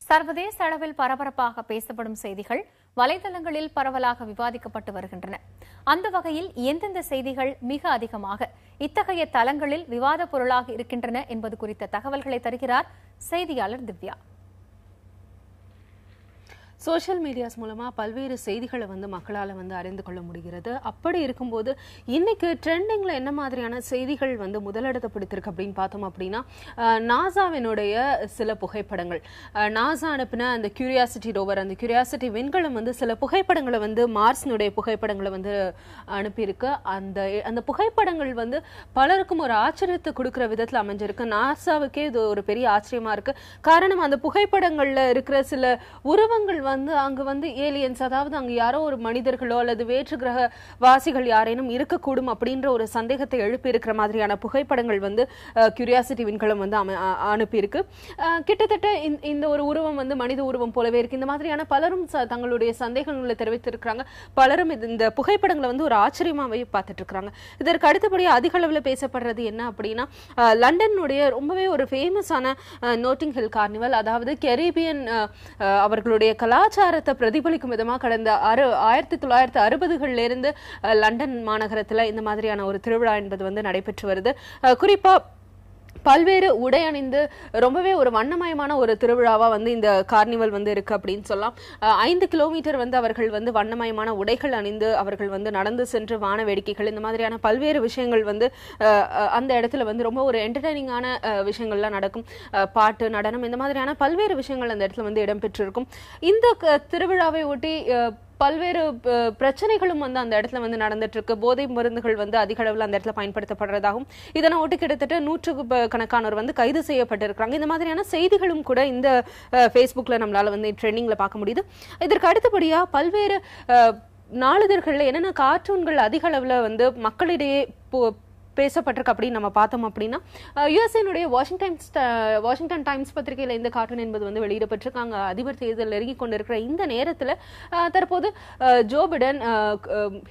சர்வதேச அளவில் பரபரப்பாக பேசப்படும் செய்திகள் வலைதளங்களில் பரவலாக விவாதிக்கப்பட்டு வருகின்றன. அந்த வகையில் எந்தெந்த செய்திகள் மிக அதிகமாக இத்தகைய தளங்களில் விவாத பொருளாக இருக்கின்றன என்பது குறித்த தகவல்களை தருகிறார் செய்தியாளர் திவ்யா. சோஷியல் மீடியாஸ் மூலமா பல்வேறு செய்திகளை மக்களால் அறிந்து கொள்ள முடிகிறது. அப்படி இருக்கும்போது இன்னைக்கு ட்ரெண்டிங்ல என்ன மாதிரியான செய்திகள் முதலிடத்தை பிடித்திருக்கு அப்படின்னு பார்த்தோம் அப்படின்னா, நாசாவினுடைய சில புகைப்படங்கள், நாசா அனுப்பின அந்த கியூரியாசிட்டி ரோவர், அந்த கியூரியாசிட்டி விண்கலம் சில புகைப்படங்களை மார்ஸ்னுடைய புகைப்படங்களை அனுப்பியிருக்கு. அந்த புகைப்படங்கள் பலருக்கும் ஒரு ஆச்சரியத்தை கொடுக்கிற விதத்தில் அமைஞ்சிருக்கு. நாசாவுக்கே இது ஒரு பெரிய ஆச்சரியமா இருக்கு. காரணம், அந்த புகைப்படங்கள்ல இருக்கிற சில உருவங்கள் அங்க ஏலியன்ஸ், அதாவது அங்க யாரோ ஒரு மனிதர்களோ அல்லது வேற்று கிரக வாசிகள் யாரேனும் இருக்கக்கூடும் அப்படின்ற ஒரு சந்தேகத்தை எழுப்பி இருக்கிற மாதிரியான புகைப்படங்கள் கியூரியாசிட்டி விண்கலம் அனுப்பியிருக்கு. கிட்டத்தட்ட இந்த ஒரு உருவம் மனித உருவம் போலவே இருக்கு. இந்த மாதிரியான பலரும் தங்களுடைய சந்தேகங்களை தெரிவித்திருக்கிறாங்க. பலரும் இந்த புகைப்படங்களை ஒரு ஆச்சரியமாவே பார்த்துட்டு இருக்காங்க. இதற்கு அடுத்தபடியாக அதிக அளவில் பேசப்படுறது என்ன அப்படின்னா, லண்டனுடைய ரொம்பவே ஒரு ஃபேமஸான நோட்டிங் ஹில் கார்னிவல், அதாவது கரீபியன் அவர்களுடைய கலாச்சாரத்தை பிரதிபலிக்கும் விதமாக கடந்த 1960களில் இருந்து லண்டன் மாநகரத்துல இந்த மாதிரியான ஒரு திருவிழா என்பது நடைபெற்று வருது. குறிப்பா பல்வேறு உடை அணிந்து ரொம்பவே ஒரு வண்ணமயமான ஒரு திருவிழாவா இந்த கார்னிவல் இருக்கு அப்படின்னு சொல்லலாம். 5 கிலோமீட்டர் அவர்கள் வண்ணமயமான உடைகள் அணிந்து அவர்கள் நடந்து சென்று வான வேடிக்கைகள், இந்த மாதிரியான பல்வேறு விஷயங்கள் அந்த இடத்துல ரொம்ப ஒரு என்டர்டைனிங்கான விஷயங்கள்லாம் நடக்கும். பாட்டு, நடனம், இந்த மாதிரியான பல்வேறு விஷயங்கள் அந்த இடத்துல இடம்பெற்றிருக்கும். இந்த திருவிழாவை ஒட்டி பல்வேறு பிரச்சனைகளும் அந்த இடத்துல நடந்துட்டு இருக்கு. போதை மருந்துகள் அதிக அளவில் அந்த இடத்துல பயன்படுத்தப்படுறதாகவும், இதனை ஒட்டி கிட்டத்தட்ட 100 கணக்கானோர் கைது செய்யப்பட்டிருக்கிறாங்க. இந்த மாதிரியான செய்திகளும் கூட இந்த ஃபேஸ்புக்ல நம்மளால ட்ரெண்டிங்ல பார்க்க முடியுது. இதற்கு அடுத்தபடியா பல்வேறு நாளிதழ்கள்ல என்னென்ன கார்ட்டூன்கள் அதிக அளவுல மக்களிடையே பேசப்பட்டிருக்கு அப்படின்னு நம்ம பார்த்தோம் அப்படின்னா, யுஎஸ்ஏனுடைய வாஷிங்டன் டைம்ஸ் பத்திரிகையில இந்த கார்ட்டூன் என்பது வெளியிடப்பட்டிருக்காங்க. அதிபர் தேர்தல் நெருங்கி கொண்டிருக்கிற இந்த நேரத்துல தற்போது ஜோ பிடன்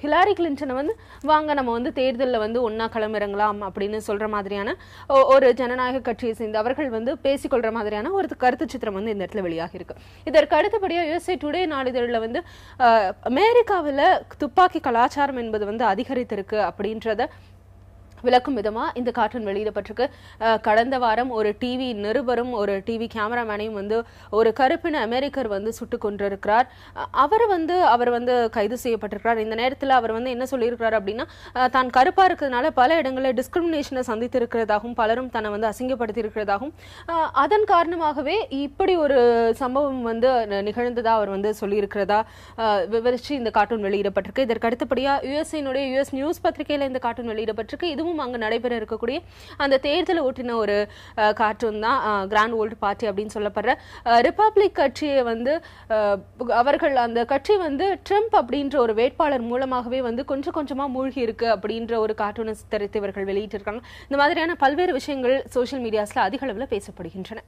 ஹிலாரி கிளின்டனை வாங்க நம்ம தேர்தலில் ஒன்னா களமிறங்கலாம் அப்படின்னு சொல்ற மாதிரியான ஒரு ஜனநாயக கட்சியை சேர்ந்து அவர்கள் பேசிக்கொள்ற மாதிரியான ஒரு கருத்து சித்திரம் இந்த இடத்துல வெளியாகி இருக்கு. இதற்கு அடுத்தபடியா யுஎஸ்ஏ டுடே நாளிதழில் அமெரிக்காவில் துப்பாக்கி கலாச்சாரம் என்பது அதிகரித்திருக்கு அப்படின்றத விளக்கும் விதமா இந்த கார்ட்டூன் வெளியிடப்பட்டிருக்கு. கடந்த வாரம் ஒரு டிவி நிருபரும் ஒரு டிவி கேமராமேனையும் ஒரு கருப்பின அமெரிக்கர் சுட்டுக் கொண்டிருக்கிறார். அவர் கைது செய்யப்பட்டிருக்கிறார். இந்த நேரத்தில் அவர் என்ன சொல்லியிருக்கிறார் அப்படின்னா, தான் கருப்பா இருக்கிறதுனால பல இடங்களில் டிஸ்கிரிமினேஷனை சந்தித்து இருக்கிறதாகவும், பலரும் தன்னை அசிங்கப்படுத்தி இருக்கிறதாகவும், அதன் காரணமாகவே இப்படி ஒரு சம்பவம் நிகழ்ந்ததா அவர் சொல்லியிருக்கிறதா விவரிச்சு இந்த கார்ட்டூன் வெளியிடப்பட்டிருக்கு. இதற்கு அடுத்தபடியா யுஎஸ்ஏனுடைய யுஎஸ் நியூஸ் பத்திரிகையில இந்த கார்ட்டூன் வெளியிடப்பட்டிருக்கு. இது அங்க நடைபெற இருக்கக்கூடிய அந்த தேர்தலை ஒட்டின ஒரு கார்ட்டூன் தான். கிராண்ட் ஓல்ட் பார்ட்டி அப்படின்னு சொல்லப்படுற ரிபப்ளிக் கட்சியை அவர்கள் அந்த கட்சி ட்ரம்ப் அப்படின்ற ஒரு வேட்பாளர் மூலமாகவே கொஞ்சம் கொஞ்சமா மூழ்கி இருக்கு அப்படின்ற ஒரு கார்ட்டூனை தெரிவித்து இவர்கள் வெளியிட்டிருக்காங்க. இந்த மாதிரியான பல்வேறு விஷயங்கள் சோசியல் மீடியாஸ்ல அதிக அளவில் பேசப்படுகின்றன.